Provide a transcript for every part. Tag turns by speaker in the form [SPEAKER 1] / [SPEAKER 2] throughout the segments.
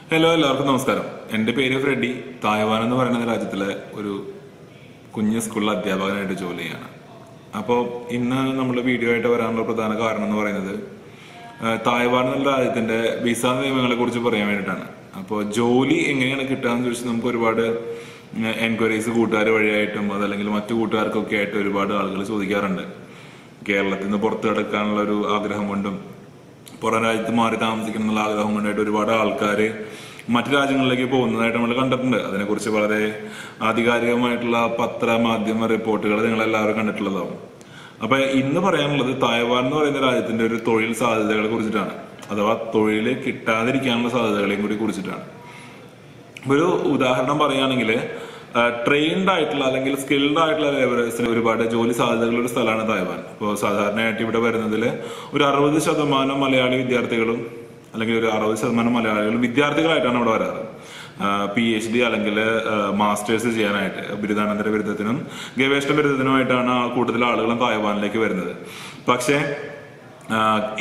[SPEAKER 1] Hello, എല്ലാവർക്കും നമസ്കാരം. എൻ്റെ പേര് ഫ്രെഡി. തായ്വാൻ എന്ന് പറയുന്ന രാജ്യത്തിലെ ഒരു കുഞ്ഞു സ്കൂളിൽ അധ്യാപകനായിട്ട് ജോലി ചെയ്യാണ്. അപ്പോൾ ഇന്ന് നമ്മൾ വീഡിയോ ആയിട്ട് വരാനുള്ള പ്രധാന കാരണം എന്ന് പറയുന്നത് തായ്വാൻ എന്നുള്ള രാജ്യത്തിന്റെ വിസ നിയമങ്ങളെ കുറിച്ച് പറയാൻ വേണ്ടിയിട്ടാണ്. അപ്പോൾ ജോലി എങ്ങനെയാണ് കിട്ടുകയെന്ന് ചോദിച്ചാൽ നമുക്ക് ഒരുപാട് എൻക്വയറീസ് കൂട്ടുകാർ വഴിയായിട്ടും അതല്ലെങ്കിൽ മറ്റു കൂട്ടുകാർക്കൊക്കെ ആയിട്ട് ഒരുപാട് ആളുകൾ ചോദിക്കാറുണ്ട്. കേരളത്തിൽ നിന്ന് പുറത്തു കിടക്കാനുള്ള ഒരു ആഗ്രഹം കൊണ്ടും പുറം രാജ്യത്ത് മാറി താമസിക്കണം എന്നുള്ള ആഗ്രഹം കൊണ്ടായിട്ട് ഒരുപാട് ആൾക്കാർ മറ്റു രാജ്യങ്ങളിലേക്ക് പോകുന്നതായിട്ട് നമ്മൾ കണ്ടിട്ടുണ്ട്. അതിനെക്കുറിച്ച് വളരെ ആധികാരികമായിട്ടുള്ള പത്രമാധ്യമ റിപ്പോർട്ടുകൾ നിങ്ങൾ എല്ലാവരും കണ്ടിട്ടുള്ളതാവും. അപ്പൊ ഇന്ന് പറയാനുള്ളത് തായ്വാൻ എന്ന് പറയുന്ന രാജ്യത്തിന്റെ ഒരു തൊഴിൽ സാധ്യതകളെ കുറിച്ചിട്ടാണ്, അഥവാ തൊഴിൽ കിട്ടാതിരിക്കാനുള്ള സാധ്യതകളെയും കൂടി കുറിച്ചിട്ടാണ്. ഒരു ഉദാഹരണം പറയുകയാണെങ്കിൽ ട്രെയിൻഡ് ആയിട്ടുള്ള അല്ലെങ്കിൽ സ്കിൽഡ് ആയിട്ടുള്ള ലേബേഴ്സിന് ഒരുപാട് ജോലി സാധ്യതകളുള്ള ഒരു സ്ഥലമാണ് തായ്വാൻ. ഇപ്പോൾ സാധാരണയായിട്ട് ഇവിടെ വരുന്നതിൽ ഒരു 60% മലയാളി വിദ്യാർത്ഥികളും അല്ലെങ്കിൽ ഒരു 60% മലയാളികളും വിദ്യാർത്ഥികളായിട്ടാണ് ഇവിടെ വരാറ്. PhD അല്ലെങ്കിൽ മാസ്റ്റേഴ്സ് ചെയ്യാനായിട്ട് ബിരുദാനന്തര ബിരുദത്തിനും ഗവേഷണ ബിരുദത്തിനുമായിട്ടാണ് കൂടുതൽ ആളുകളും തായ്വാനിലേക്ക് വരുന്നത്. പക്ഷേ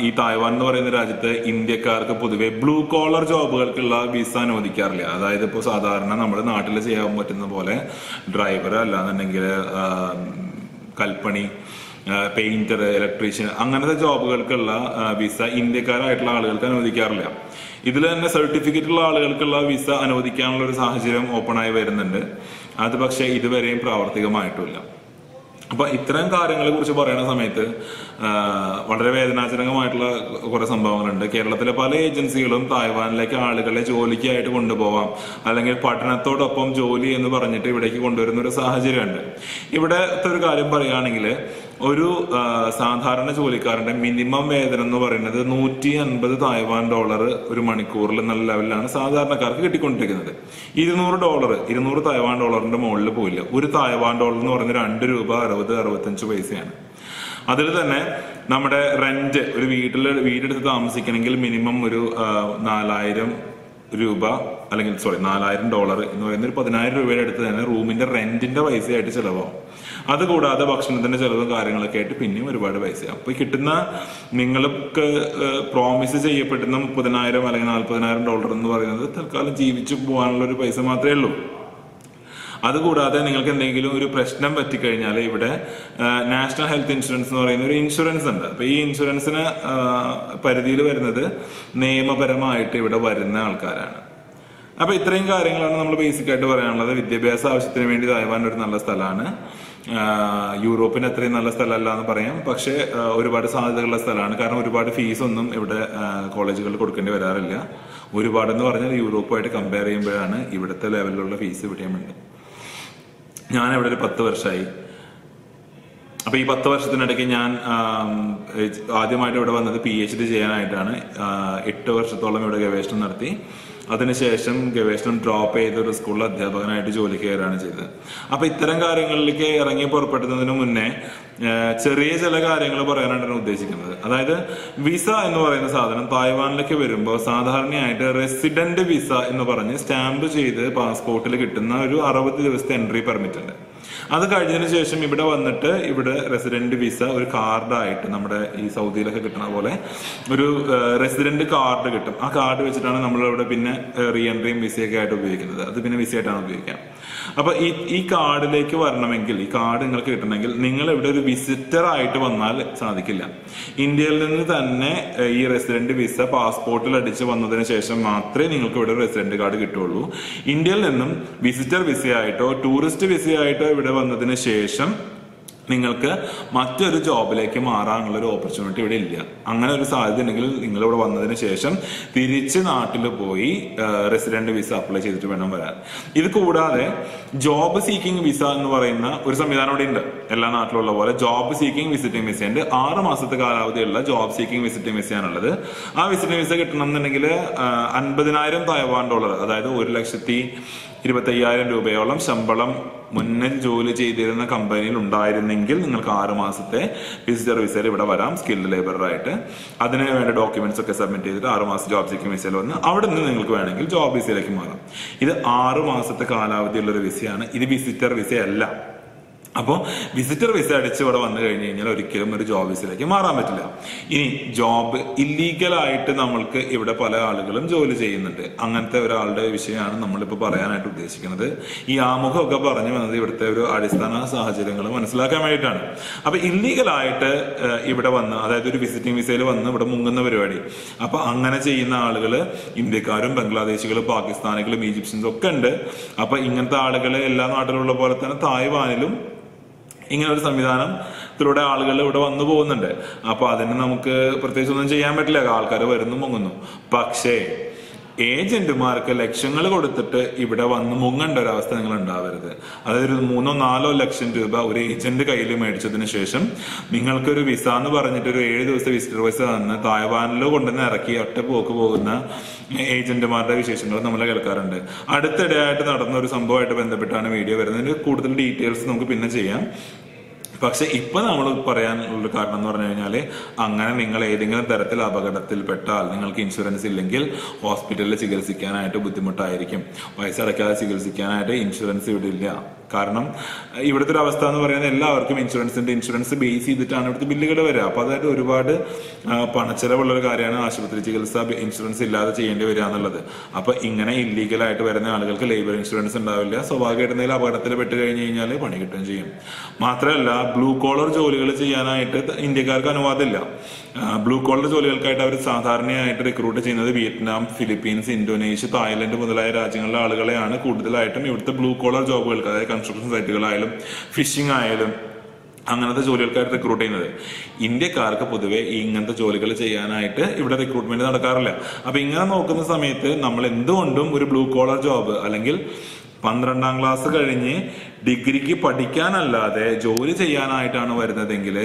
[SPEAKER 1] ഈ തായ്വാൻ എന്ന് പറയുന്ന രാജ്യത്ത് ഇന്ത്യക്കാർക്ക് പൊതുവെ ബ്ലൂ കോളർ ജോബുകൾക്കുള്ള വിസ അനുവദിക്കാറില്ല. അതായത് ഇപ്പോൾ സാധാരണ നമ്മുടെ നാട്ടിൽ ചെയ്യാൻ പറ്റുന്ന പോലെ ഡ്രൈവർ അല്ലാന്നുണ്ടെങ്കിൽ കൽപ്പണി, പെയിന്റർ, ഇലക്ട്രീഷ്യൻ അങ്ങനത്തെ ജോബുകൾക്കുള്ള വിസ ഇന്ത്യക്കാരായിട്ടുള്ള ആളുകൾക്ക് അനുവദിക്കാറില്ല. ഇതിൽ തന്നെ സർട്ടിഫിക്കറ്റ് ഉള്ള ആളുകൾക്കുള്ള വിസ അനുവദിക്കാനുള്ള ഒരു സാഹചര്യം ഓപ്പണായി വരുന്നുണ്ട്. അത് പക്ഷേ ഇതുവരെയും പ്രാവർത്തികമായിട്ടില്ല. അപ്പൊ ഇത്തരം കാര്യങ്ങളെ കുറിച്ച് പറയുന്ന സമയത്ത് വളരെ വേദനാജനകമായിട്ടുള്ള കുറെ സംഭവങ്ങളുണ്ട്. കേരളത്തിലെ പല ഏജൻസികളും തായ്വാനിലേക്ക് ആളുകളെ ജോലിക്കായിട്ട് കൊണ്ടുപോവാം അല്ലെങ്കിൽ പഠനത്തോടൊപ്പം ജോലി എന്ന് പറഞ്ഞിട്ട് ഇവിടേക്ക് കൊണ്ടുവരുന്ന ഒരു സാഹചര്യമുണ്ട്. ഇവിടത്തെ ഒരു കാര്യം പറയുകയാണെങ്കിൽ ഒരു സാധാരണ ജോലിക്കാരന്റെ മിനിമം വേതനം എന്ന് പറയുന്നത് $150 തായ്വാൻ ഒരു മണിക്കൂറിൽ എന്നുള്ള ലെവലിലാണ് സാധാരണക്കാർക്ക് കിട്ടിക്കൊണ്ടിരിക്കുന്നത്. $200 തായ്വാൻ ഡോളറിന്റെ മുകളിൽ പോയില്ല. ഒരു തായ്വാൻ ഡോളർ എന്ന് പറയുന്നത് $2.60-65. അതിൽ തന്നെ നമ്മുടെ റെന്റ്, ഒരു വീടെടുത്ത് താമസിക്കണമെങ്കിൽ മിനിമം ഒരു $4,000 അല്ലെങ്കിൽ $4,000 എന്ന് പറയുന്ന ഒരു $10,000 അടുത്ത് തന്നെ റൂമിന്റെ റെന്റിന്റെ പൈസയായിട്ട് ചിലവാകും. അതുകൂടാതെ ഭക്ഷണത്തിന്റെ ചെലവും കാര്യങ്ങളൊക്കെ ആയിട്ട് പിന്നെയും ഒരുപാട് പൈസയാകും. അപ്പൊ കിട്ടുന്ന നിങ്ങൾക്ക് പ്രോമിസ് ചെയ്യപ്പെടുന്ന $30,000 അല്ലെങ്കിൽ $40,000 എന്ന് പറയുന്നത് തൽക്കാലം ജീവിച്ചു പോകാനുള്ള ഒരു പൈസ മാത്രമേ ഉള്ളൂ. അതുകൂടാതെ നിങ്ങൾക്ക് എന്തെങ്കിലും ഒരു പ്രശ്നം പറ്റിക്കഴിഞ്ഞാൽ ഇവിടെ നാഷണൽ ഹെൽത്ത് ഇൻഷുറൻസ് എന്ന് പറയുന്ന ഒരു ഇൻഷുറൻസ് ഉണ്ട്. അപ്പൊ ഈ ഇൻഷുറൻസിന് പരിധിയിൽ വരുന്നത് നിയമപരമായിട്ട് ഇവിടെ വരുന്ന ആൾക്കാരാണ്. അപ്പൊ ഇത്രയും കാര്യങ്ങളാണ് നമ്മൾ ബേസിക് ആയിട്ട് പറയാനുള്ളത്. വിദ്യാഭ്യാസ ആവശ്യത്തിന് വേണ്ടി തായ്വാൻ ഒരു നല്ല സ്ഥലമാണ്. യൂറോപ്പിന് അത്രയും നല്ല സ്ഥലമല്ല എന്ന് പറയാം, പക്ഷെ ഒരുപാട് സാധ്യതകളുള്ള സ്ഥലമാണ്. കാരണം ഒരുപാട് ഫീസ് ഒന്നും ഇവിടെ കോളേജുകളിൽ കൊടുക്കേണ്ടി വരാറില്ല. ഒരുപാടെന്ന് പറഞ്ഞാൽ യൂറോപ്പുമായിട്ട് കമ്പയർ ചെയ്യുമ്പോഴാണ് ഇവിടുത്തെ ലെവലിലുള്ള ഫീസ് ഇവിടെയുമുണ്ട്. ഞാൻ ഇവിടെ ഒരു 10 വർഷമായി. അപ്പൊ ഈ 10 വർഷത്തിനിടയ്ക്ക് ഞാൻ ആദ്യമായിട്ട് ഇവിടെ വന്നത് PhD ചെയ്യാനായിട്ടാണ്. 8 വർഷത്തോളം ഇവിടെ ഗവേഷണം നടത്തി. അതിനുശേഷം ഗവേഷണം ഡ്രോപ്പ് ചെയ്ത ഒരു സ്കൂളിൽ അധ്യാപകനായിട്ട് ജോലി കയറുകയാണ് ചെയ്തത്. അപ്പൊ ഇത്തരം കാര്യങ്ങളിലേക്ക് ഇറങ്ങി പുറപ്പെടുന്നതിന് മുന്നേ ചെറിയ ചില കാര്യങ്ങൾ പറയാനായിട്ടാണ് ഉദ്ദേശിക്കുന്നത്. അതായത് വിസ എന്ന് പറയുന്ന സാധനം തായ്വാനിലേക്ക് വരുമ്പോൾ സാധാരണയായിട്ട് റെസിഡന്റ് വിസ എന്ന് പറഞ്ഞ് സ്റ്റാമ്പ് ചെയ്ത് പാസ്പോർട്ടിൽ കിട്ടുന്ന ഒരു 60 ദിവസത്തെ എൻട്രി പെർമിറ്റ് ഉണ്ട്. അത് കഴിഞ്ഞതിന് ശേഷം ഇവിടെ വന്നിട്ട് ഇവിടെ റെസിഡന്റ് വിസ ഒരു കാർഡായിട്ട് നമ്മുടെ ഈ സൗദിയിലൊക്കെ കിട്ടുന്ന പോലെ ഒരു റെസിഡന്റ് കാർഡ് കിട്ടും. ആ കാർഡ് വെച്ചിട്ടാണ് നമ്മളിവിടെ പിന്നെ റീ എൻട്രിയും വിസയൊക്കെ ആയിട്ട് ഉപയോഗിക്കുന്നത്. അത് പിന്നെ വിസയായിട്ടാണ് ഉപയോഗിക്കാം. അപ്പൊ ഈ കാർഡിലേക്ക് വരണമെങ്കിൽ, ഈ കാർഡ് നിങ്ങൾക്ക് കിട്ടണമെങ്കിൽ നിങ്ങൾ ഇവിടെ ഒരു വിസിറ്റർ ആയിട്ട് വന്നാൽ സാധിക്കില്ല. ഇന്ത്യയിൽ നിന്ന് തന്നെ ഈ റെസിഡന്റ് വിസ പാസ്പോർട്ടിൽ അടിച്ച് വന്നതിന് ശേഷം മാത്രമേ നിങ്ങൾക്ക് ഇവിടെ റെസിഡന്റ് കാർഡ് കിട്ടുള്ളൂ. ഇന്ത്യയിൽ നിന്നും വിസിറ്റർ വിസയായിട്ടോ ടൂറിസ്റ്റ് വിസയായിട്ടോ ഇവിടെ വന്നതിന് ശേഷം നിങ്ങൾക്ക് മറ്റൊരു ജോബിലേക്ക് മാറാനുള്ള ഒരു ഓപ്പർച്യൂണിറ്റി ഇവിടെ ഇല്ല. അങ്ങനെ ഒരു സാധ്യത ഉണ്ടെങ്കിൽ നിങ്ങൾ ഇവിടെ വന്നതിന് ശേഷം തിരിച്ച് നാട്ടിൽ പോയി റെസിഡന്റ് വിസ അപ്ലൈ ചെയ്തിട്ട് വേണം വരാൻ. ഇത് കൂടാതെ ജോബ് സീക്കിംഗ് വിസ എന്ന് പറയുന്ന ഒരു സംവിധാനം ഇവിടെ ഉണ്ട്. എല്ലാ നാട്ടിലുള്ള പോലെ ജോബ് സീക്കിംഗ് വിസിറ്റിംഗ് വിസ ഉണ്ട്. 6 മാസത്തെ കാലാവധിയുള്ള ജോബ് സീക്കിംഗ് വിസിറ്റിംഗ് വിസയാണുള്ളത്. ആ വിസിറ്റിംഗ് വിസ കിട്ടണം എന്നുണ്ടെങ്കിൽ $50,000 തായ്വാൻ അതായത് $1,25,000 ശമ്പളം മുന്നിൽ ജോലി ചെയ്തിരുന്ന കമ്പനിയിൽ ഉണ്ടായിരുന്നെങ്കിൽ നിങ്ങൾക്ക് 6 മാസത്തെ വിസിറ്റർ വിസയിൽ ഇവിടെ വരാം സ്കിൽഡ് ലേബറായിട്ട്. അതിന് വേണ്ട ഡോക്യുമെന്റ്സ് ഒക്കെ സബ്മിറ്റ് ചെയ്തിട്ട് 6 മാസം ജോബ് സീക്കിംഗ് വിസയിൽ വന്ന് അവിടെ നിന്ന് നിങ്ങൾക്ക് വേണമെങ്കിൽ ജോബ് വിസയിലേക്ക് മാറാം. ഇത് 6 മാസത്തെ കാലാവധിയുള്ള ഒരു വിസയാണ്. ഇത് വിസിറ്റർ വിസയല്ല. അപ്പോൾ വിസിറ്റർ വിസ അടിച്ച് ഇവിടെ വന്നു കഴിഞ്ഞ് കഴിഞ്ഞാൽ ഒരിക്കലും ഒരു ജോബ് വിസയിലേക്ക് മാറാൻ പറ്റില്ല. ഇനി ജോബ് ഇല്ലീഗലായിട്ട് നമ്മൾക്ക് ഇവിടെ പല ആളുകളും ജോലി ചെയ്യുന്നുണ്ട്. അങ്ങനത്തെ ഒരാളുടെ വിഷയമാണ് നമ്മളിപ്പോൾ പറയാനായിട്ട് ഉദ്ദേശിക്കുന്നത്. ഈ ആമുഖമൊക്കെ പറഞ്ഞു വന്നത് ഇവിടുത്തെ ഒരു അടിസ്ഥാന സാഹചര്യങ്ങൾ മനസ്സിലാക്കാൻ വേണ്ടിയിട്ടാണ്. അപ്പൊ ഇല്ലീഗലായിട്ട് ഇവിടെ വന്ന്, അതായത് ഒരു വിസിറ്റിംഗ് വിസയിൽ വന്ന് ഇവിടെ മുങ്ങുന്ന പരിപാടി, അപ്പൊ അങ്ങനെ ചെയ്യുന്ന ആളുകൾ ഇന്ത്യക്കാരും ബംഗ്ലാദേശികളും പാകിസ്ഥാനികളും ഈജിപ്ഷ്യൻസും ഒക്കെ ഉണ്ട്. അപ്പൊ ഇങ്ങനത്തെ ആളുകൾ എല്ലാ നാട്ടിലുള്ള പോലെ തന്നെ തായ്വാനിലും ഇങ്ങനെ ഒരു സംവിധാനത്തിലൂടെ ആളുകൾ ഇവിടെ വന്നു പോകുന്നുണ്ട്. അപ്പൊ അതിന് നമുക്ക് പ്രത്യേകിച്ച് ഒന്നും ചെയ്യാൻ പറ്റില്ല. ആൾക്കാർ വരുന്നു മുങ്ങുന്നു. പക്ഷേ ഏജന്റുമാർക്ക് ലക്ഷങ്ങൾ കൊടുത്തിട്ട് ഇവിടെ വന്ന് മുങ്ങേണ്ട ഒരു അവസ്ഥ നിങ്ങൾ ഉണ്ടാവരുത്. അതായത് ഒരു 3-4 ലക്ഷം രൂപ ഒരു ഏജന്റ് കയ്യിൽ മേടിച്ചതിന് ശേഷം നിങ്ങൾക്കൊരു വിസ എന്ന് പറഞ്ഞിട്ട് ഒരു 7 ദിവസത്തെ വിസിറ്റർ വിസ തന്ന് തായ്വാനിലോ കൊണ്ടുവന്ന് ഇറക്കി ഒറ്റ പോക്ക് പോകുന്ന ഏജന്റുമാരുടെ വിശേഷങ്ങൾ നമ്മൾ കേൾക്കാറുണ്ട്. അടുത്തിടെയായിട്ട് നടന്ന ഒരു സംഭവമായിട്ട് ബന്ധപ്പെട്ടാണ് വീഡിയോ വരുന്നത്. കൂടുതൽ ഡീറ്റെയിൽസ് നമുക്ക് പിന്നെ ചെയ്യാം. പക്ഷെ ഇപ്പൊ നമ്മൾ പറയാനുള്ള കാരണം എന്ന് പറഞ്ഞു കഴിഞ്ഞാല്, അങ്ങനെ നിങ്ങൾ ഏതെങ്കിലും തരത്തിൽ അപകടത്തിൽപ്പെട്ടാൽ നിങ്ങൾക്ക് ഇൻഷുറൻസ് ഇല്ലെങ്കിൽ ഹോസ്പിറ്റലിൽ ചികിത്സിക്കാനായിട്ട് ബുദ്ധിമുട്ടായിരിക്കും. പൈസ അടയ്ക്കാതെ ചികിത്സിക്കാനായിട്ട് ഇൻഷുറൻസ് ഇവിടെ ഇല്ല. കാരണം ഇവിടുത്തെ ഒരു അവസ്ഥ എന്ന് പറയുന്നത് എല്ലാവർക്കും ഇൻഷുറൻസ് ബേസ് ചെയ്തിട്ടാണ് ഇവിടുത്തെ ബില്ലുകൾ വരിക. അപ്പൊ അതായത് ഒരുപാട് പണച്ചെലവുള്ള ഒരു കാര്യമാണ് ആശുപത്രി ചികിത്സ ഇൻഷുറൻസ് ഇല്ലാതെ ചെയ്യേണ്ടി വരിക എന്നുള്ളത്. അപ്പൊ ഇങ്ങനെ ഇല്ലീഗലായിട്ട് വരുന്ന ആളുകൾക്ക് ലേബർ ഇൻഷുറൻസ് ഉണ്ടാവില്ല. സ്വാഭാവികമായിട്ട് എന്തെങ്കിലും അപകടത്തിൽ പെട്ട് കഴിഞ്ഞ് കഴിഞ്ഞാൽ പണി കിട്ടുകയും ചെയ്യും. മാത്രമല്ല ബ്ലൂ കോളർ ജോലികൾ ചെയ്യാനായിട്ട് ഇന്ത്യക്കാർക്ക് അനുവാദമില്ല. ബ്ലൂ കോളർ ജോലികൾക്കായിട്ട് അവർ സാധാരണയായിട്ട് റിക്രൂട്ട് ചെയ്യുന്നത് വിയറ്റ്നാം, ഫിലിപ്പീൻസ്, ഇന്തോനേഷ്യ, തായ്ലൻഡ് മുതലായ രാജ്യങ്ങളിലെ ആളുകളെയാണ് കൂടുതലായിട്ടും ഇവിടുത്തെ ബ്ലൂ കോളർ ജോബുകൾക്ക്, അതായത് കൺസ്ട്രക്ഷൻ സൈറ്റുകളായാലും ഫിഷിംഗ് ആയാലും അങ്ങനത്തെ ജോലികൾക്കായിട്ട് റിക്രൂട്ട് ചെയ്യുന്നത്. ഇന്ത്യക്കാർക്ക് പൊതുവെ ഇങ്ങനത്തെ ജോലികൾ ചെയ്യാനായിട്ട് ഇവിടെ റിക്രൂട്ട്മെന്റ് നടക്കാറില്ല. അപ്പൊ ഇങ്ങനെ നോക്കുന്ന സമയത്ത് നമ്മൾ എന്തുകൊണ്ടും ഒരു ബ്ലൂ കോളർ ജോബ് അല്ലെങ്കിൽ 12ാം ക്ലാസ് കഴിഞ്ഞ് ഡിഗ്രിക്ക് പഠിക്കാനല്ലാതെ ജോലി ചെയ്യാനായിട്ടാണ് വരുന്നതെങ്കിൽ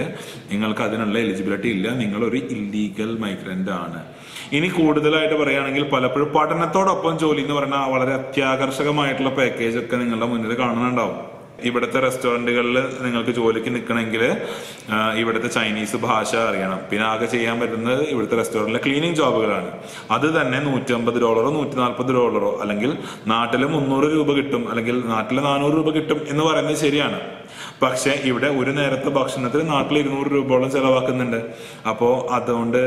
[SPEAKER 1] നിങ്ങൾക്ക് അതിനുള്ള എലിജിബിലിറ്റി ഇല്ല. നിങ്ങളൊരു ഇല്ലീഗൽ മൈഗ്രന്റ് ആണ്. ഇനി കൂടുതലായിട്ട് പറയുകയാണെങ്കിൽ പലപ്പോഴും പഠനത്തോടൊപ്പം ജോലി എന്ന് പറഞ്ഞാൽ വളരെ അത്യാകർഷകമായിട്ടുള്ള പാക്കേജ് ഒക്കെ നിങ്ങളുടെ മുന്നിൽ കാണുന്നുണ്ടാവും. ഇവിടുത്തെ റെസ്റ്റോറന്റുകളിൽ നിങ്ങൾക്ക് ജോലിക്ക് നിൽക്കണമെങ്കിൽ ഇവിടുത്തെ ചൈനീസ് ഭാഷ അറിയണം. പിന്നെ ആകെ ചെയ്യാൻ പറ്റുന്നത് ഇവിടുത്തെ റെസ്റ്റോറന്റിലെ ക്ലീനിങ് ജോബുകളാണ്. അത് തന്നെ $150, $140, അല്ലെങ്കിൽ നാട്ടിൽ 300 രൂപ കിട്ടും, അല്ലെങ്കിൽ നാട്ടിൽ 400 രൂപ കിട്ടും എന്ന് പറയുന്നത് ശരിയാണ്. പക്ഷെ ഇവിടെ ഒരു നേരത്തെ ഭക്ഷണത്തിന് നാട്ടിൽ 200 രൂപയോളം ചെലവാക്കുന്നുണ്ട്. അപ്പോ അതുകൊണ്ട്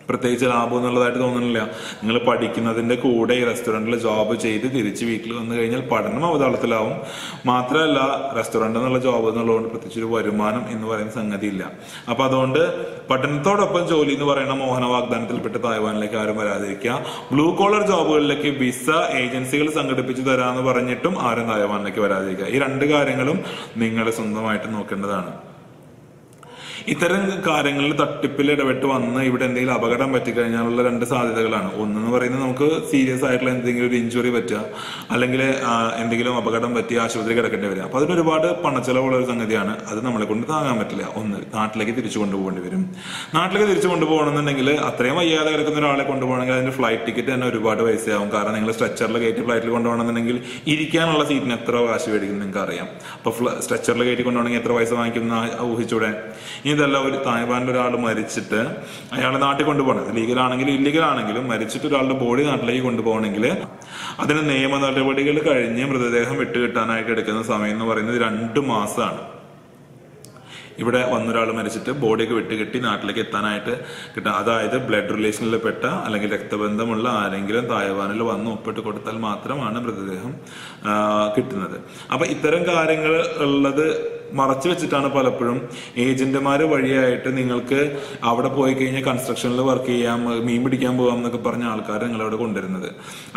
[SPEAKER 1] പ്രത്യേകിച്ച് ലാഭം എന്നുള്ളതായിട്ട് തോന്നുന്നില്ല. നിങ്ങൾ പഠിക്കുന്നതിന്റെ കൂടെ ഈ റെസ്റ്റോറന്റിൽ ജോബ് ചെയ്ത് തിരിച്ച് വീട്ടിൽ വന്നു കഴിഞ്ഞാൽ പഠനം അവതാളത്തിലാവും. മാത്രമല്ല റെസ്റ്റോറന്റ് എന്നുള്ള ജോബ് എന്നുള്ളതുകൊണ്ട് പ്രത്യേകിച്ച് ഒരു വരുമാനം എന്ന് പറയുന്ന സംഗതി ഇല്ല. അപ്പൊ അതുകൊണ്ട് പഠനത്തോടൊപ്പം ജോലി എന്ന് പറയുന്ന മോഹന വാഗ്ദാനത്തിൽപ്പെട്ട് തായ്വാനിലേക്ക് ആരും വരാതിരിക്കുക. ബ്ലൂ കോളർ ജോബുകളിലേക്ക് വിസ ഏജൻസികൾ സംഘടിപ്പിച്ചു തരാമെന്ന് പറഞ്ഞിട്ടും ആരും തായ്വാനിലേക്ക് വരാതിരിക്കുക. ഈ 2 കാര്യങ്ങളും നിങ്ങൾ സ്വന്തമായിട്ട് നോക്കേണ്ടതാണ്. ഇത്തരം കാര്യങ്ങളിൽ തട്ടിപ്പിൽ ഇടപെട്ട് വന്ന് ഇവിടെ എന്തെങ്കിലും അപകടം പറ്റിക്കഴിഞ്ഞാലുള്ള 2 സാധ്യതകളാണ്. ഒന്നെന്ന് പറയുന്നത് നമുക്ക് സീരിയസ് ആയിട്ടുള്ള എന്തെങ്കിലും ഒരു ഇഞ്ചുറി പറ്റുക, അല്ലെങ്കിൽ എന്തെങ്കിലും അപകടം പറ്റി ആശുപത്രി കിടക്കേണ്ടി വരിക. അപ്പൊ അതിന് ഒരുപാട് പണച്ചെലവുള്ള ഒരു സംഗതിയാണ്. അത് നമ്മളെ കൊണ്ട് താങ്ങാൻ പറ്റില്ല. ഒന്ന്, നാട്ടിലേക്ക് തിരിച്ചു കൊണ്ടുപോകേണ്ടി വരും. നാട്ടിലേക്ക് തിരിച്ചു കൊണ്ടുപോകണമെന്നുണ്ടെങ്കിൽ അത്രയും വയ്യാതെ കിടക്കുന്ന ഒരാളെ കൊണ്ടുപോകണമെങ്കിൽ അതിന്റെ ഫ്ലൈറ്റ് ടിക്കറ്റ് തന്നെ ഒരുപാട് പൈസയാവും. കാരണം നിങ്ങൾ സ്ട്രെച്ചറിൽ കയറ്റി ഫ്ലൈറ്റിൽ കൊണ്ടുപോകണമെന്നുണ്ടെങ്കിൽ ഇരിക്കാനുള്ള സീറ്റിന് എത്ര കാശ് മേടിക്കും നിങ്ങൾക്ക് അറിയാം. അപ്പൊ സ്ട്രെച്ചറിൽ കയറ്റി കൊണ്ടുപോകണമെങ്കിൽ എത്ര പൈസ വാങ്ങിക്കുന്ന ഊഹിച്ചൂടെ? ഇതല്ല, ഒരു തായ്വാനിൽ ഒരാൾ മരിച്ചിട്ട് അയാളെ നാട്ടിൽ കൊണ്ടുപോകണം, ലീഗലാണെങ്കിലും ഇല്ലീഗലാണെങ്കിലും മരിച്ചിട്ട് ഒരാളുടെ ബോഡി നാട്ടിലേക്ക് കൊണ്ടുപോകണമെങ്കിൽ അതിന് നിയമ നടപടികൾ കഴിഞ്ഞ് മൃതദേഹം വിട്ടുകിട്ടാനായിട്ട് എടുക്കുന്ന സമയം എന്ന് പറയുന്നത് 2 മാസമാണ്. ഇവിടെ വന്നൊരാൾ മരിച്ചിട്ട് ബോഡിയൊക്കെ വിട്ടുകിട്ടി നാട്ടിലേക്ക് എത്താനായിട്ട് കിട്ടാം. അതായത് ബ്ലഡ് റിലേഷനിൽ പെട്ട അല്ലെങ്കിൽ രക്തബന്ധമുള്ള ആരെങ്കിലും തായ്വാനിൽ വന്ന് ഒപ്പിട്ട് കൊടുത്താൽ മാത്രമാണ് മൃതദേഹം കിട്ടുന്നത്. അപ്പൊ ഇത്തരം കാര്യങ്ങൾ ഉള്ളത് മറച്ചു വെച്ചിട്ടാണ് പലപ്പോഴും ഏജന്റുമാര് വഴിയായിട്ട് നിങ്ങൾക്ക് അവിടെ പോയി കഴിഞ്ഞാൽ കൺസ്ട്രക്ഷനിൽ വർക്ക് ചെയ്യാം, മീൻ പിടിക്കാൻ പോകാം എന്നൊക്കെ പറഞ്ഞ ആൾക്കാർ നിങ്ങളവിടെ കൊണ്ടുവരുന്നത്.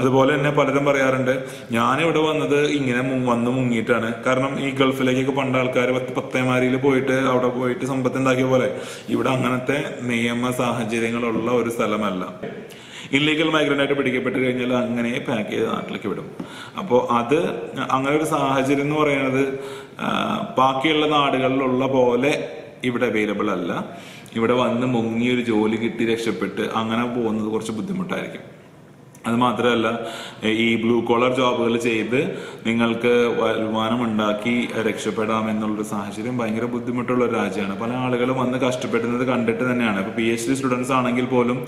[SPEAKER 1] അതുപോലെ തന്നെ പലരും പറയാറുണ്ട്, ഞാനിവിടെ വന്നത് ഇങ്ങനെ വന്ന് മുങ്ങിയിട്ടാണ്. കാരണം ഈ ഗൾഫിലേക്കൊക്കെ പണ്ട ആൾക്കാർ പത്തേമാരിയിൽ പോയിട്ട് അവിടെ പോയിട്ട് സമ്പത്ത് ഉണ്ടാക്കിയ പോലെ ഇവിടെ അങ്ങനത്തെ നിയമ സാഹചര്യങ്ങളുള്ള ഒരു സ്ഥലമല്ല. ഇല്ലീഗൽ മൈഗ്രന്റ് ആയിട്ട് പിടിക്കപ്പെട്ട് കഴിഞ്ഞാൽ അങ്ങനെ പാക്ക് ചെയ്ത് നാട്ടിലേക്ക് വിടും. അപ്പോൾ അത് അങ്ങനെ ഒരു സാഹചര്യം എന്ന് പറയുന്നത് ബാക്കിയുള്ള നാടുകളിലുള്ള പോലെ ഇവിടെ അവൈലബിൾ അല്ല. ഇവിടെ വന്ന് മുങ്ങി ഒരു ജോലി കിട്ടി രക്ഷപ്പെട്ട് അങ്ങനെ പോകുന്നത് കുറച്ച് ബുദ്ധിമുട്ടായിരിക്കും. അത് മാത്രമല്ല, ഈ ബ്ലൂ കോളർ ജോബുകൾ ചെയ്ത് നിങ്ങൾക്ക് വരുമാനം ഉണ്ടാക്കി രക്ഷപ്പെടാം എന്നുള്ളൊരു സാഹചര്യം ഭയങ്കര ബുദ്ധിമുട്ടുള്ള ഒരു രാജ്യമാണ്. പല ആളുകളും വന്ന് കഷ്ടപ്പെടുന്നത് കണ്ടിട്ട് തന്നെയാണ്. ഇപ്പൊ PhD സ്റ്റുഡൻസ് ആണെങ്കിൽ പോലും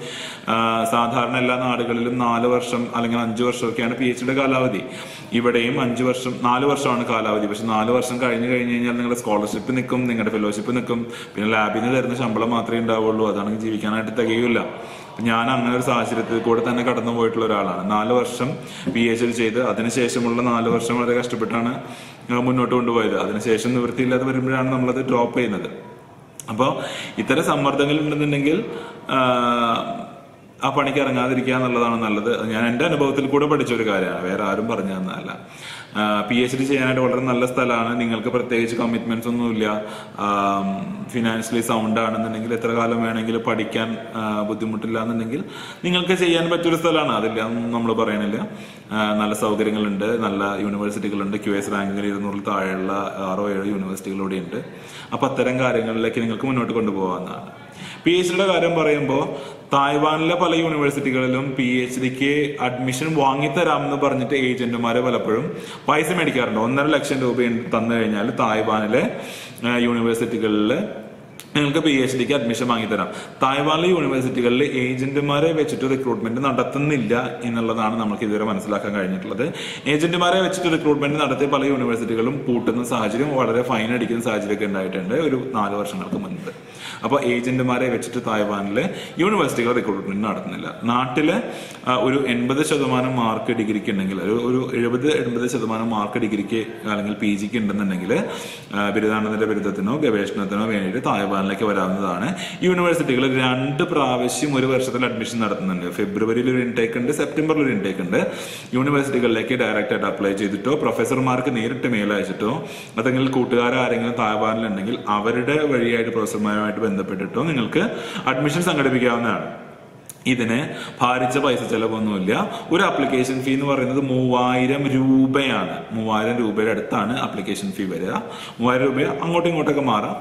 [SPEAKER 1] സാധാരണ എല്ലാ നാടുകളിലും 4 വർഷം അല്ലെങ്കിൽ 5 വർഷമൊക്കെയാണ് PhD കാലാവധി. ഇവിടെയും 5 വർഷം 4 വർഷമാണ് കാലാവധി. പക്ഷെ 4 വർഷം കഴിഞ്ഞ് കഴിഞ്ഞാൽ നിങ്ങളുടെ സ്കോളർഷിപ്പ് നിൽക്കും, നിങ്ങളുടെ ഫെലോഷിപ്പ് നിൽക്കും, പിന്നെ ലാബിൽ നിന്ന് തരുന്ന ശമ്പളം മാത്രമേ ഉണ്ടാവുള്ളൂ. അതാണെങ്കിൽ ജീവിക്കാനായിട്ട് തികയില്ല. ഞാൻ അങ്ങനെ ഒരു സാഹചര്യത്തിൽ കൂടെ തന്നെ കടന്നു പോയിട്ടുള്ള ഒരാളാണ്. 4 വർഷം PhD ചെയ്ത് അതിനുശേഷമുള്ള 4 വർഷം വളരെ കഷ്ടപ്പെട്ടാണ് മുന്നോട്ട് കൊണ്ടുപോയത്. അതിനുശേഷം നിവൃത്തിയില്ലാതെ വരുമ്പോഴാണ് നമ്മളത് ഡ്രോപ്പ് ചെയ്യുന്നത്. അപ്പോൾ ഇത്തരം സമ്മർദ്ദങ്ങൾ ഉണ്ടെന്നുണ്ടെങ്കിൽ ആ പണിക്ക് ഇറങ്ങാതിരിക്കുക എന്നുള്ളതാണ് നല്ലത്. ഞാൻ എൻ്റെ അനുഭവത്തിൽ കൂടെ പഠിച്ച ഒരു കാര്യമാണ്, വേറെ ആരും പറഞ്ഞു തന്നതല്ല. PhD ചെയ്യാനായിട്ട് വളരെ നല്ല സ്ഥലമാണ്. നിങ്ങൾക്ക് പ്രത്യേകിച്ച് കമ്മിറ്റ്മെന്റ്സ് ഒന്നുമില്ല. ഫിനാൻഷ്യലി സൗണ്ട് ആണെന്നുണ്ടെങ്കിൽ എത്ര കാലം വേണമെങ്കിലും പഠിക്കാൻ ബുദ്ധിമുട്ടില്ല എന്നുണ്ടെങ്കിൽ നിങ്ങൾക്ക് ചെയ്യാൻ പറ്റിയൊരു സ്ഥലമാണ്. അതില്ല നമ്മൾ പറയണില്ല. നല്ല സൗകര്യങ്ങളുണ്ട്, നല്ല യൂണിവേഴ്സിറ്റികളുണ്ട്. QS റാങ്കിങ്ങിൽ 200 താഴെയുള്ള 6-7 യൂണിവേഴ്സിറ്റികളൂടെ ഉണ്ട്. അപ്പൊ അത്തരം കാര്യങ്ങളിലേക്ക് നിങ്ങൾക്ക് മുന്നോട്ട് കൊണ്ടുപോകാവുന്നതാണ്. PhD കാര്യം പറയുമ്പോൾ തായ്വാനിലെ പല യൂണിവേഴ്സിറ്റികളിലും PhDക്ക് അഡ്മിഷൻ വാങ്ങിത്തരാമെന്ന് പറഞ്ഞിട്ട് ഏജന്റുമാരെ പലപ്പോഴും പൈസ മേടിക്കാറുണ്ട്. 1.5 ലക്ഷം രൂപ തന്നു കഴിഞ്ഞാൽ തായ്വാനിലെ യൂണിവേഴ്സിറ്റികളിൽ നിങ്ങൾക്ക് PhDക്ക് അഡ്മിഷൻ വാങ്ങിത്തരാം. തായ്വാനിലെ യൂണിവേഴ്സിറ്റികളിൽ ഏജന്റുമാരെ വെച്ചിട്ട് റിക്രൂട്ട്മെന്റ് നടത്തുന്നില്ല എന്നുള്ളതാണ് നമുക്ക് ഇതുവരെ മനസ്സിലാക്കാൻ കഴിഞ്ഞിട്ടുള്ളത്. ഏജന്റുമാരെ വെച്ചിട്ട് റിക്രൂട്ട്മെന്റ് നടത്തിയ പല യൂണിവേഴ്സിറ്റികളും പൂട്ടുന്ന സാഹചര്യം, വളരെ ഫൈൻ അടിക്കുന്ന സാഹചര്യമൊക്കെ ഉണ്ടായിട്ടുണ്ട് ഒരു 4 വർഷങ്ങൾക്ക് മുൻപ്. അപ്പോൾ ഏജന്റുമാരെ വെച്ചിട്ട് തായ്വാനിലെ യൂണിവേഴ്സിറ്റികൾ റിക്രൂട്ട്മെന്റ് നടത്തുന്നില്ല. നാട്ടില് ഒരു 80% മാർക്ക് ഡിഗ്രിക്ക് ഉണ്ടെങ്കിൽ, ഒരു 70-80% മാർക്ക് ഡിഗ്രിക്ക് അല്ലെങ്കിൽ PGക്ക് ഉണ്ടെന്നുണ്ടെങ്കിൽ ബിരുദാനന്തര ബിരുദത്തിനോ ഗവേഷണത്തിനോ വേണ്ടിയിട്ട് തായ്വാനിലേക്ക് വരാവുന്നതാണ്. യൂണിവേഴ്സിറ്റികൾ 2 പ്രാവശ്യം ഒരു വർഷത്തിൽ അഡ്മിഷൻ നടത്തുന്നുണ്ട്. ഫെബ്രുവരിയിൽ ഒരു ഇൻടേക്ക് ഉണ്ട്, സെപ്റ്റംബറിൽ ഒരു ഇൻടേക്ക് ഉണ്ട്. യൂണിവേഴ്സിറ്റികളിലേക്ക് ഡയറക്റ്റ് ആയിട്ട് അപ്ലൈ ചെയ്തിട്ടോ പ്രൊഫസർമാർക്ക് നേരിട്ട് മെയിൽ അയച്ചിട്ടോ അതെങ്കിൽ കൂട്ടുകാരെങ്കിലും തായ്വാനിലുണ്ടെങ്കിൽ അവരുടെ വഴിയായിട്ട് പ്രൊഫസർമാരുമായിട്ട് ബന്ധപ്പെട്ടിട്ടോ നിങ്ങൾക്ക് അഡ്മിഷൻ സംഘടിപ്പിക്കാവുന്നതാണ്. ഇതിന് ഭാരിച്ച പൈസ ചെലവൊന്നുമില്ല. ഒരു ആപ്ലിക്കേഷൻ ഫീ എന്ന് പറയുന്നത് 3000 രൂപയാണ്. 3000 രൂപയുടെ അടുത്താണ് ആപ്ലിക്കേഷൻ ഫീ വരിക. 3000 രൂപ അങ്ങോട്ടും ഇങ്ങോട്ടൊക്കെ മാറാം,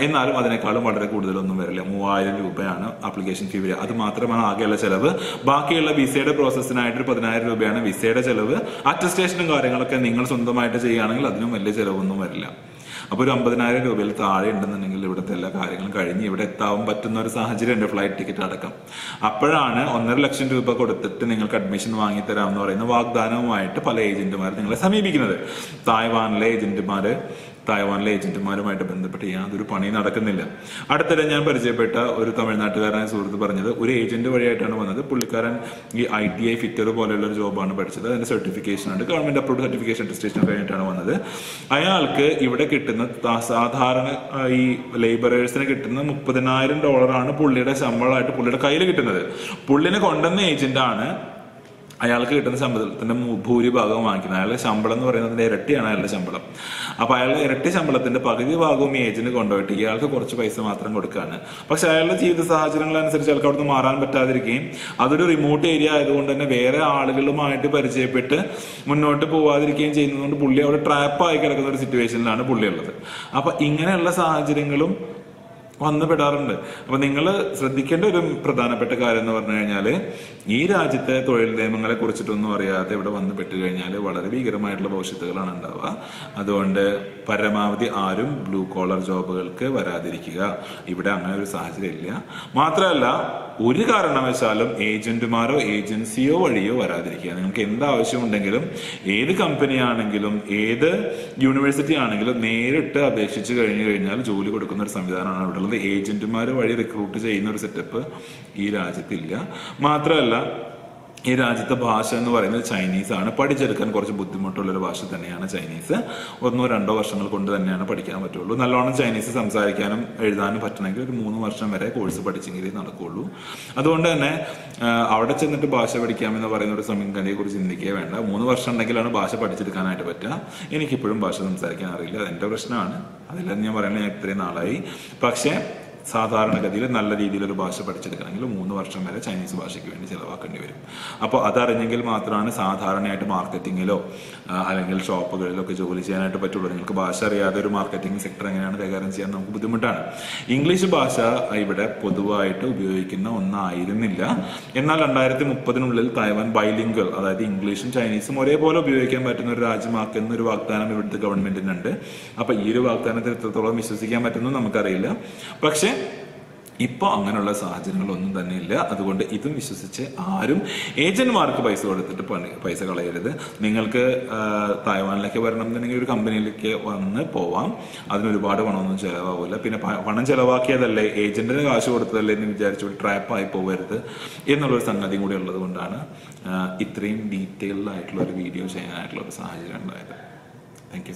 [SPEAKER 1] എന്നാലും അതിനേക്കാളും വളരെ കൂടുതലൊന്നും വരില്ല. 3000 രൂപയാണ് ആപ്ലിക്കേഷൻ ഫീ വരിക. അത് മാത്രമാണ് ആകെയുള്ള ചെലവ്. ബാക്കിയുള്ള വിസയുടെ പ്രോസസ്സിനായിട്ട് 10000 രൂപയാണ് വിസയുടെ ചെലവ്. അറ്റസ്റ്റേഷനും കാര്യങ്ങളൊക്കെ നിങ്ങൾ സ്വന്തമായിട്ട് ചെയ്യുകയാണെങ്കിൽ അതിനും വലിയ ചെലവൊന്നും വരില്ല. അപ്പോൾ ഒരു 50000 രൂപയിൽ താഴെ ഉണ്ടെന്നുണ്ടെങ്കിൽ ഇവിടുത്തെ എല്ലാ കാര്യങ്ങളും കഴിഞ്ഞ് ഇവിടെ എത്താൻ പറ്റുന്ന ഒരു സാഹചര്യം ഉണ്ട്, ഫ്ലൈറ്റ് ടിക്കറ്റ് അടക്കം. അപ്പോഴാണ് 1.5 ലക്ഷം രൂപ കൊടുത്തിട്ട് നിങ്ങൾക്ക് അഡ്മിഷൻ വാങ്ങിത്തരാം എന്ന് പറയുന്ന വാഗ്ദാനവുമായിട്ട് പല ഏജന്റുമാർ നിങ്ങളെ സമീപിക്കുന്നത്. തായ്വാനിലെ ഏജന്റുമാരുമായിട്ട് ബന്ധപ്പെട്ട് യാതൊരു പണി നടക്കുന്നില്ല. അടുത്തിടെ ഞാൻ പരിചയപ്പെട്ട ഒരു തമിഴ്നാട്ടുകാരനായ സുഹൃത്ത് പറഞ്ഞത് ഒരു ഏജന്റ് വഴിയായിട്ടാണ് വന്നത്. പുള്ളിക്കാരൻ ഈ ITI ഫിറ്റർ പോലെയുള്ള ഒരു ജോബാണ് പഠിച്ചത്. അതിന്റെ സർട്ടിഫിക്കേഷൻ ഉണ്ട്, ഗവൺമെന്റ് അപ്രൂവ്ഡ് സർട്ടിഫിക്കേഷൻ അറ്റസ്റ്റേഷൻ കഴിഞ്ഞിട്ടാണ് വന്നത്. അയാൾക്ക് ഇവിടെ കിട്ടുന്ന സാധാരണ ഈ ലേബറേഴ്സിന് കിട്ടുന്ന $30,000 പുള്ളിയുടെ ശമ്പളമായിട്ട് പുള്ളിയുടെ കയ്യിൽ കിട്ടുന്നത്. പുള്ളിനെ കൊണ്ടുവന്ന ഏജന്റാണ് അയാൾക്ക് കിട്ടുന്ന ശമ്പളത്തിന്റെ ഭൂരിഭാഗവും വാങ്ങിക്കുന്നത്. അയാളുടെ ശമ്പളം എന്ന് പറയുന്നതിന്റെ ഇരട്ടിയാണ് അയാളുടെ ശമ്പളം. അപ്പൊ അയാളുടെ ഇരട്ടി ശമ്പളത്തിന്റെ പകുതി ഭാഗവും ഈ ഏജന്റ് കൊണ്ടുപോയിട്ട് ഇയാൾക്ക് കുറച്ച് പൈസ മാത്രം കൊടുക്കുകയാണ്. പക്ഷെ അയാളുടെ ജീവിത സാഹചര്യങ്ങൾ അനുസരിച്ച് അയാൾക്ക് അവിടുന്ന് മാറാൻ പറ്റാതിരിക്കുകയും അതൊരു റിമോട്ട് ഏരിയ ആയതുകൊണ്ട് തന്നെ വേറെ ആളുകളുമായിട്ട് പരിചയപ്പെട്ട് മുന്നോട്ട് പോവാതിരിക്കുകയും ചെയ്യുന്നതുകൊണ്ട് പുള്ളി അവിടെ ട്രാപ്പായി കിടക്കുന്ന ഒരു സിറ്റുവേഷനിലാണ് പുള്ളി ഉള്ളത്. അപ്പൊ ഇങ്ങനെയുള്ള സാഹചര്യങ്ങളും വന്നു പെടാറുണ്ട്. അപ്പൊ നിങ്ങൾ ശ്രദ്ധിക്കേണ്ട ഒരു പ്രധാനപ്പെട്ട കാര്യം എന്ന് പറഞ്ഞു കഴിഞ്ഞാല് ഈ രാജ്യത്തെ തൊഴിൽ നിയമങ്ങളെ കുറിച്ചിട്ടൊന്നും അറിയാതെ ഇവിടെ വന്ന് പെട്ടു കഴിഞ്ഞാൽ വളരെ ഭീകരമായിട്ടുള്ള ഭവിഷ്യത്തുകളാണ് ഉണ്ടാവുക. അതുകൊണ്ട് പരമാവധി ആരും ബ്ലൂ കോളർ ജോബുകൾക്ക് വരാതിരിക്കുക. ഇവിടെ അങ്ങനെ ഒരു സാഹചര്യം ഇല്ല. മാത്രമല്ല ഒരു കാരണവശാലും ഏജന്റുമാരോ ഏജൻസിയോ വഴിയോ വരാതിരിക്കുക. നിങ്ങൾക്ക് എന്താവശ്യമുണ്ടെങ്കിലും ഏത് കമ്പനി ആണെങ്കിലും ഏത് യൂണിവേഴ്സിറ്റി ആണെങ്കിലും നേരിട്ട് അപേക്ഷിച്ച് കഴിഞ്ഞു കഴിഞ്ഞാൽ ജോലി കൊടുക്കുന്ന ഒരു സംവിധാനമാണ് ഇവിടെ ഉള്ളത്. ഏജന്റുമാർ വഴി റിക്രൂട്ട് ചെയ്യുന്ന ഒരു സെറ്റപ്പ് ഈ രാജ്യത്തില്ല. മാത്രമല്ല ഈ രാജ്യത്തെ ഭാഷ എന്ന് പറയുന്നത് ചൈനീസ് ആണ്. പഠിച്ചെടുക്കാൻ കുറച്ച് ബുദ്ധിമുട്ടുള്ളൊരു ഭാഷ തന്നെയാണ് ചൈനീസ്. 1-2 വർഷങ്ങൾ കൊണ്ട് തന്നെയാണ് പഠിക്കാൻ പറ്റുള്ളൂ. നല്ലോണം ചൈനീസ് സംസാരിക്കാനും എഴുതാനും പറ്റണമെങ്കിൽ ഒരു 3 വർഷം വരെ കോഴ്സ് പഠിച്ചെങ്കിലേ നടക്കുകയുള്ളൂ. അതുകൊണ്ട് തന്നെ അവിടെ ചെന്നിട്ട് ഭാഷ പഠിക്കാമെന്ന് പറയുന്ന ഒരു സംഗതിയെ കുറിച്ച് ചിന്തിക്കുകയേ വേണ്ട. 3 വർഷം ഉണ്ടെങ്കിലാണ് ഭാഷ പഠിച്ചെടുക്കാനായിട്ട് പറ്റുക. എനിക്കിപ്പോഴും ഭാഷ സംസാരിക്കാൻ അറിയില്ല, അതെന്റെ പ്രശ്നമാണ്. അതില്ലെന്ന് ഞാൻ പറയുന്നത് ഞാൻ ഇത്രയും നാളായി. പക്ഷെ സാധാരണഗതിയിൽ നല്ല രീതിയിലൊരു ഭാഷ പഠിച്ചെടുക്കണമെങ്കിൽ 3 വർഷം വരെ ചൈനീസ് ഭാഷയ്ക്ക് വേണ്ടി ചിലവാക്കേണ്ടി വരും. അപ്പോൾ അതറിഞ്ഞെങ്കിൽ മാത്രമാണ് സാധാരണയായിട്ട് മാർക്കറ്റിങ്ങിലോ അല്ലെങ്കിൽ ഷോപ്പുകളിലൊക്കെ ജോലി ചെയ്യാനായിട്ട് പറ്റുള്ളൂ. നിങ്ങൾക്ക് ഭാഷ അറിയാതെ ഒരു മാർക്കറ്റിംഗ് സെക്ടർ എങ്ങനെയാണ് കൈകാര്യം ചെയ്യാൻ നമുക്ക് ബുദ്ധിമുട്ടാണ്. ഇംഗ്ലീഷ് ഭാഷ ഇവിടെ പൊതുവായിട്ട് ഉപയോഗിക്കുന്ന ഒന്നായിരുന്നില്ല. എന്നാൽ 2030 തായ്വാൻ ബൈലിംഗ്വൽ, അതായത് ഇംഗ്ലീഷും ചൈനീസും ഒരേപോലെ ഉപയോഗിക്കാൻ പറ്റുന്ന ഒരു രാജ്യമാക്കുന്ന ഒരു വാഗ്ദാനം ഇവിടുത്തെ ഗവൺമെന്റിനുണ്ട്. അപ്പൊ ഈ ഒരു വാഗ്ദാനത്തിൽ എത്രത്തോളം വിശ്വസിക്കാൻ പറ്റുന്നു നമുക്കറിയില്ല. പക്ഷെ ഇപ്പൊ അങ്ങനെയുള്ള സാഹചര്യങ്ങളൊന്നും തന്നെ ഇല്ല. അതുകൊണ്ട് ഇതും വിശ്വസിച്ച് ആരും ഏജന്റുമാർക്ക് പൈസ കൊടുത്തിട്ട് പൈസ കളയരുത്. നിങ്ങൾക്ക് തായ്വാനിലേക്ക് വരണം എന്നുണ്ടെങ്കിൽ ഒരു കമ്പനിയിലേക്ക് വന്ന് പോവാം. അതിന് ഒരുപാട് പണമൊന്നും ചിലവാകില്ല. പിന്നെ പണം ചിലവാക്കിയതല്ലേ, ഏജന്റിന് കാശ് കൊടുത്തതല്ലേ എന്ന് വിചാരിച്ചുകൊണ്ട് ട്രാപ്പായി പോകരുത് എന്നുള്ളൊരു സംഗതി കൂടി ഉള്ളത് കൊണ്ടാണ് ഇത്രയും ഡീറ്റെയിൽഡ് ആയിട്ടുള്ള ഒരു വീഡിയോ ചെയ്യാനായിട്ടുള്ള ഒരു സാഹചര്യം ഉണ്ടായത്. Thank you.